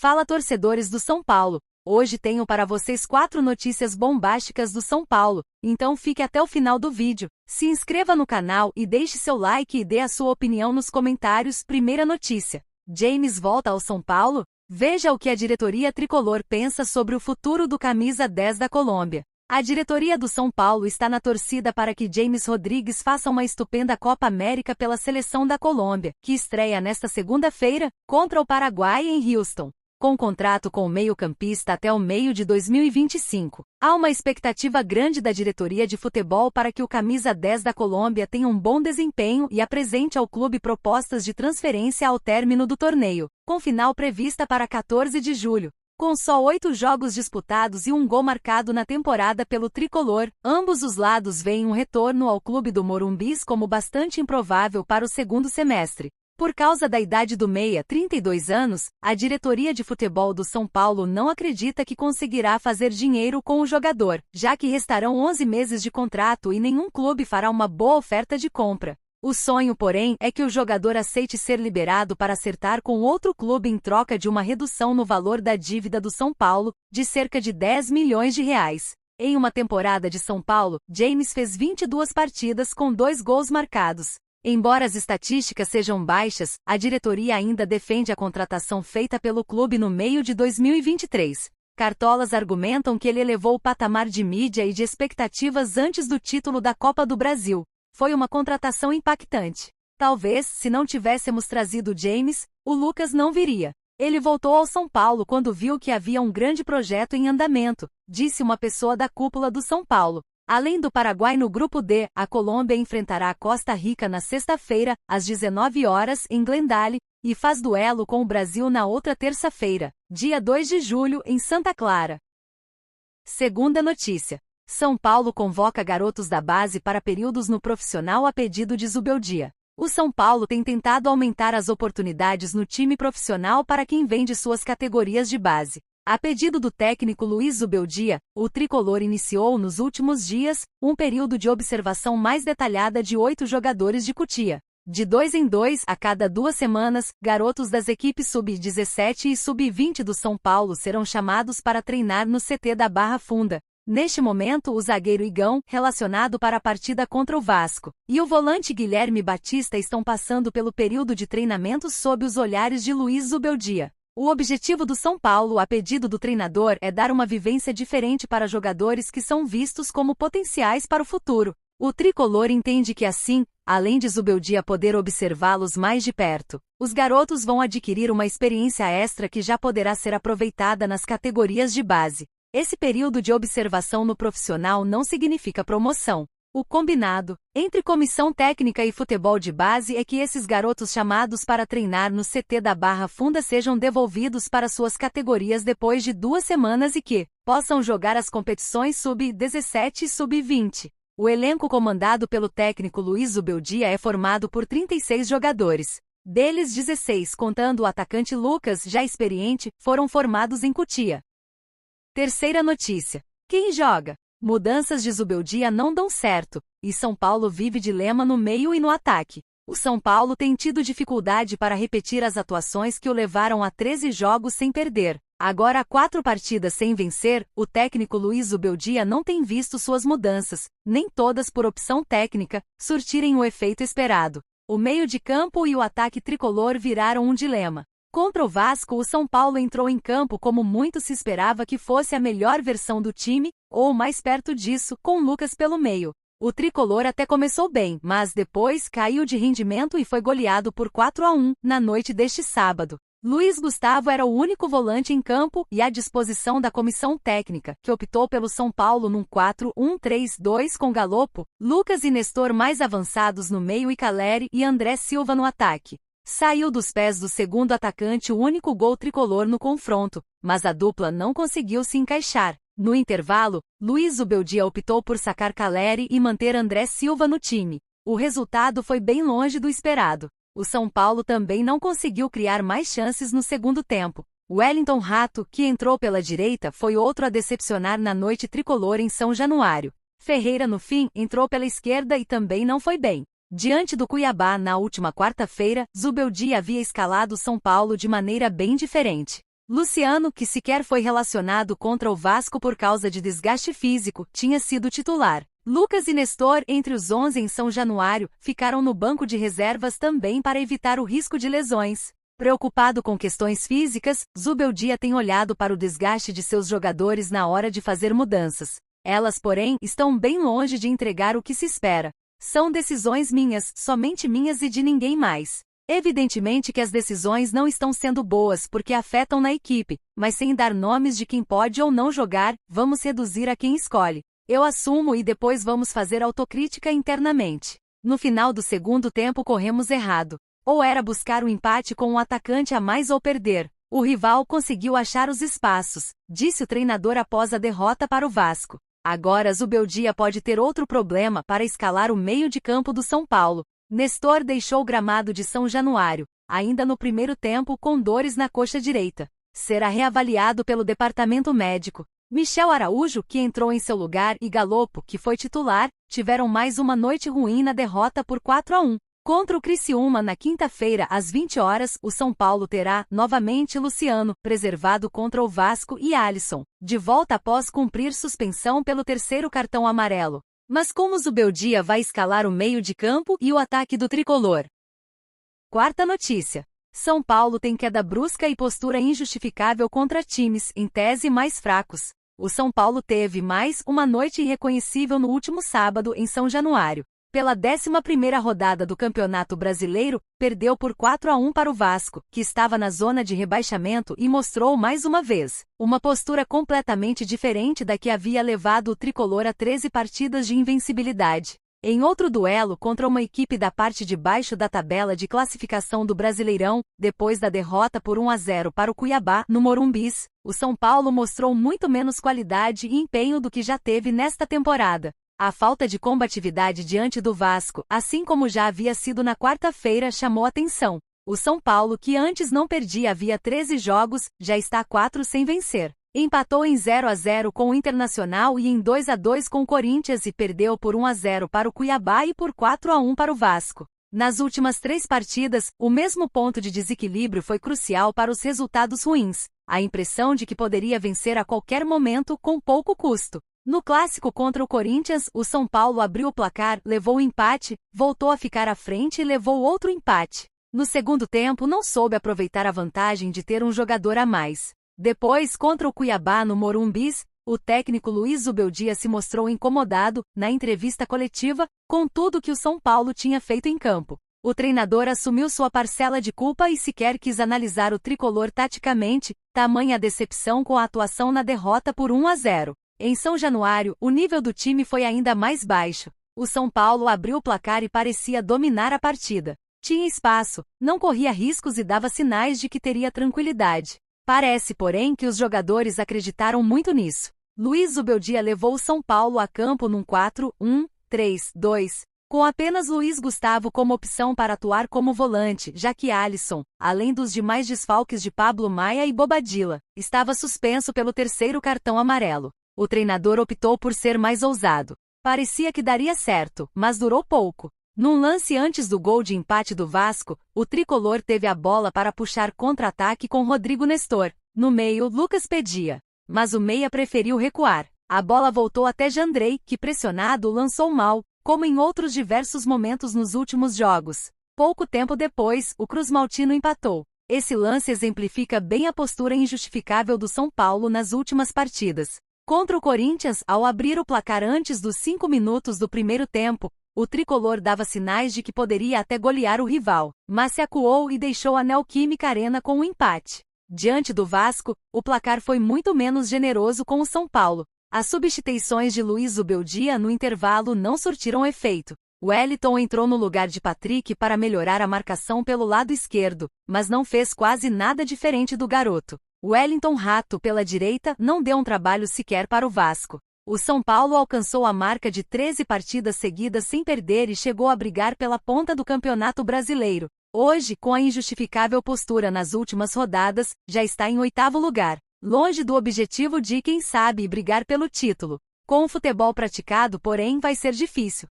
Fala, torcedores do São Paulo! Hoje tenho para vocês 4 notícias bombásticas do São Paulo, então fique até o final do vídeo. Se inscreva no canal e deixe seu like e dê a sua opinião nos comentários. Primeira notícia: James volta ao São Paulo? Veja o que a diretoria tricolor pensa sobre o futuro do camisa 10 da Colômbia. A diretoria do São Paulo está na torcida para que James Rodrigues faça uma estupenda Copa América pela seleção da Colômbia, que estreia nesta segunda-feira, contra o Paraguai em Houston. Com contrato com o meio-campista até o meio de 2025, há uma expectativa grande da diretoria de futebol para que o camisa 10 da Colômbia tenha um bom desempenho e apresente ao clube propostas de transferência ao término do torneio, com final prevista para 14 de julho. Com só 8 jogos disputados e um gol marcado na temporada pelo tricolor, ambos os lados veem um retorno ao clube do Morumbis como bastante improvável para o segundo semestre. Por causa da idade do meia, 32 anos, a diretoria de futebol do São Paulo não acredita que conseguirá fazer dinheiro com o jogador, já que restarão 11 meses de contrato e nenhum clube fará uma boa oferta de compra. O sonho, porém, é que o jogador aceite ser liberado para acertar com outro clube em troca de uma redução no valor da dívida do São Paulo, de cerca de 10 milhões de reais. Em uma temporada de São Paulo, James fez 22 partidas com 2 gols marcados. Embora as estatísticas sejam baixas, a diretoria ainda defende a contratação feita pelo clube no meio de 2023. Cartolas argumentam que ele elevou o patamar de mídia e de expectativas antes do título da Copa do Brasil. Foi uma contratação impactante. Talvez, se não tivéssemos trazido James, o Lucas não viria. Ele voltou ao São Paulo quando viu que havia um grande projeto em andamento, disse uma pessoa da cúpula do São Paulo. Além do Paraguai no grupo D, a Colômbia enfrentará a Costa Rica na sexta-feira, às 19 horas, em Glendale, e faz duelo com o Brasil na outra terça-feira, dia 2 de julho, em Santa Clara. Segunda notícia: São Paulo convoca garotos da base para períodos no profissional a pedido de Zubeldia. O São Paulo tem tentado aumentar as oportunidades no time profissional para quem vem de suas categorias de base. A pedido do técnico Luiz Zubeldia, o tricolor iniciou nos últimos dias um período de observação mais detalhada de 8 jogadores de Cotia. De 2 em 2, a cada 2 semanas, garotos das equipes sub-17 e sub-20 do São Paulo serão chamados para treinar no CT da Barra Funda. Neste momento, o zagueiro Igão, relacionado para a partida contra o Vasco, e o volante Guilherme Batista estão passando pelo período de treinamento sob os olhares de Luiz Zubeldia. O objetivo do São Paulo, a pedido do treinador, é dar uma vivência diferente para jogadores que são vistos como potenciais para o futuro. O tricolor entende que assim, além de Zubeldia poder observá-los mais de perto, os garotos vão adquirir uma experiência extra que já poderá ser aproveitada nas categorias de base. Esse período de observação no profissional não significa promoção. O combinado entre comissão técnica e futebol de base é que esses garotos chamados para treinar no CT da Barra Funda sejam devolvidos para suas categorias depois de 2 semanas e que possam jogar as competições sub-17 e sub-20. O elenco comandado pelo técnico Luiz Zubeldia é formado por 36 jogadores. Deles, 16, contando o atacante Lucas, já experiente, foram formados em Cotia. Terceira notícia: quem joga? Mudanças de Zubeldia não dão certo, e São Paulo vive dilema no meio e no ataque. O São Paulo tem tido dificuldade para repetir as atuações que o levaram a 13 jogos sem perder. Agora há 4 partidas sem vencer, o técnico Luiz Zubeldia não tem visto suas mudanças, nem todas por opção técnica, surtirem o efeito esperado. O meio de campo e o ataque tricolor viraram um dilema. Contra o Vasco, o São Paulo entrou em campo como muito se esperava que fosse a melhor versão do time, ou mais perto disso, com Lucas pelo meio. O tricolor até começou bem, mas depois caiu de rendimento e foi goleado por 4-1 na noite deste sábado. Luiz Gustavo era o único volante em campo e à disposição da comissão técnica, que optou pelo São Paulo num 4-1-3-2 com Galopo, Lucas e Nestor mais avançados no meio e Caleri e André Silva no ataque. Saiu dos pés do segundo atacante o único gol tricolor no confronto, mas a dupla não conseguiu se encaixar. No intervalo, Luiz Zubeldia optou por sacar Caleri e manter André Silva no time. O resultado foi bem longe do esperado. O São Paulo também não conseguiu criar mais chances no segundo tempo. Wellington Rato, que entrou pela direita, foi outro a decepcionar na noite tricolor em São Januário. Ferreira, no fim, entrou pela esquerda e também não foi bem. Diante do Cuiabá na última quarta-feira, Zubeldia havia escalado São Paulo de maneira bem diferente. Luciano, que sequer foi relacionado contra o Vasco por causa de desgaste físico, tinha sido titular. Lucas e Nestor, entre os 11 em São Januário, ficaram no banco de reservas também para evitar o risco de lesões. Preocupado com questões físicas, Zubeldia tem olhado para o desgaste de seus jogadores na hora de fazer mudanças. Elas, porém, estão bem longe de entregar o que se espera. São decisões minhas, somente minhas e de ninguém mais. Evidentemente que as decisões não estão sendo boas porque afetam na equipe, mas sem dar nomes de quem pode ou não jogar, vamos reduzir a quem escolhe. Eu assumo e depois vamos fazer autocrítica internamente. No final do segundo tempo corremos errado. Ou era buscar o empate com um atacante a mais ou perder. O rival conseguiu achar os espaços, disse o treinador após a derrota para o Vasco. Agora Zubeldia pode ter outro problema para escalar o meio de campo do São Paulo. Nestor deixou o gramado de São Januário, ainda no primeiro tempo com dores na coxa direita. Será reavaliado pelo departamento médico. Michel Araújo, que entrou em seu lugar, e Galopo, que foi titular, tiveram mais uma noite ruim na derrota por 4-1. Contra o Criciúma na quinta-feira às 20 horas, o São Paulo terá, novamente Luciano, preservado contra o Vasco e Alisson, de volta após cumprir suspensão pelo terceiro cartão amarelo. Mas como Zubeldia vai escalar o meio de campo e o ataque do tricolor? Quarta notícia. São Paulo tem queda brusca e postura injustificável contra times, em tese, mais fracos. O São Paulo teve mais uma noite irreconhecível no último sábado em São Januário. Pela 11ª rodada do Campeonato Brasileiro, perdeu por 4-1 para o Vasco, que estava na zona de rebaixamento e mostrou mais uma vez uma postura completamente diferente da que havia levado o tricolor a 13 partidas de invencibilidade. Em outro duelo contra uma equipe da parte de baixo da tabela de classificação do Brasileirão, depois da derrota por 1-0 para o Cuiabá, no Morumbis, o São Paulo mostrou muito menos qualidade e empenho do que já teve nesta temporada. A falta de combatividade diante do Vasco, assim como já havia sido na quarta-feira, chamou atenção. O São Paulo, que antes não perdia havia 13 jogos, já está a 4 sem vencer. Empatou em 0-0 com o Internacional e em 2-2 com o Corinthians e perdeu por 1-0 para o Cuiabá e por 4-1 para o Vasco. Nas últimas 3 partidas, o mesmo ponto de desequilíbrio foi crucial para os resultados ruins. A impressão de que poderia vencer a qualquer momento com pouco custo. No clássico contra o Corinthians, o São Paulo abriu o placar, levou o empate, voltou a ficar à frente e levou outro empate. No segundo tempo não soube aproveitar a vantagem de ter um jogador a mais. Depois, contra o Cuiabá no Morumbis, o técnico Luiz Zubeldia se mostrou incomodado, na entrevista coletiva, com tudo que o São Paulo tinha feito em campo. O treinador assumiu sua parcela de culpa e sequer quis analisar o tricolor taticamente, tamanha a decepção com a atuação na derrota por 1-0. Em São Januário, o nível do time foi ainda mais baixo. O São Paulo abriu o placar e parecia dominar a partida. Tinha espaço, não corria riscos e dava sinais de que teria tranquilidade. Parece, porém, que os jogadores acreditaram muito nisso. Luiz Zubeldia levou o São Paulo a campo num 4-1-3-2, com apenas Luiz Gustavo como opção para atuar como volante, já que Alisson, além dos demais desfalques de Pablo Maia e Bobadilla, estava suspenso pelo terceiro cartão amarelo. O treinador optou por ser mais ousado. Parecia que daria certo, mas durou pouco. Num lance antes do gol de empate do Vasco, o tricolor teve a bola para puxar contra-ataque com Rodrigo Nestor. No meio, Lucas pedia. Mas o meia preferiu recuar. A bola voltou até Jandrei, que pressionado lançou mal, como em outros diversos momentos nos últimos jogos. Pouco tempo depois, o Cruz-Maltino empatou. Esse lance exemplifica bem a postura injustificável do São Paulo nas últimas partidas. Contra o Corinthians, ao abrir o placar antes dos 5 minutos do primeiro tempo, o tricolor dava sinais de que poderia até golear o rival, mas se acuou e deixou a Neoquímica Arena com um empate. Diante do Vasco, o placar foi muito menos generoso com o São Paulo. As substituições de Luiz Zubeldia no intervalo não surtiram efeito. Wellington entrou no lugar de Patrick para melhorar a marcação pelo lado esquerdo, mas não fez quase nada diferente do garoto. Wellington Rato pela direita não deu um trabalho sequer para o Vasco. O São Paulo alcançou a marca de 13 partidas seguidas sem perder e chegou a brigar pela ponta do Campeonato Brasileiro. Hoje, com a injustificável postura nas últimas rodadas, já está em 8º lugar, longe do objetivo de, quem sabe, brigar pelo título. Com o futebol praticado, porém, vai ser difícil.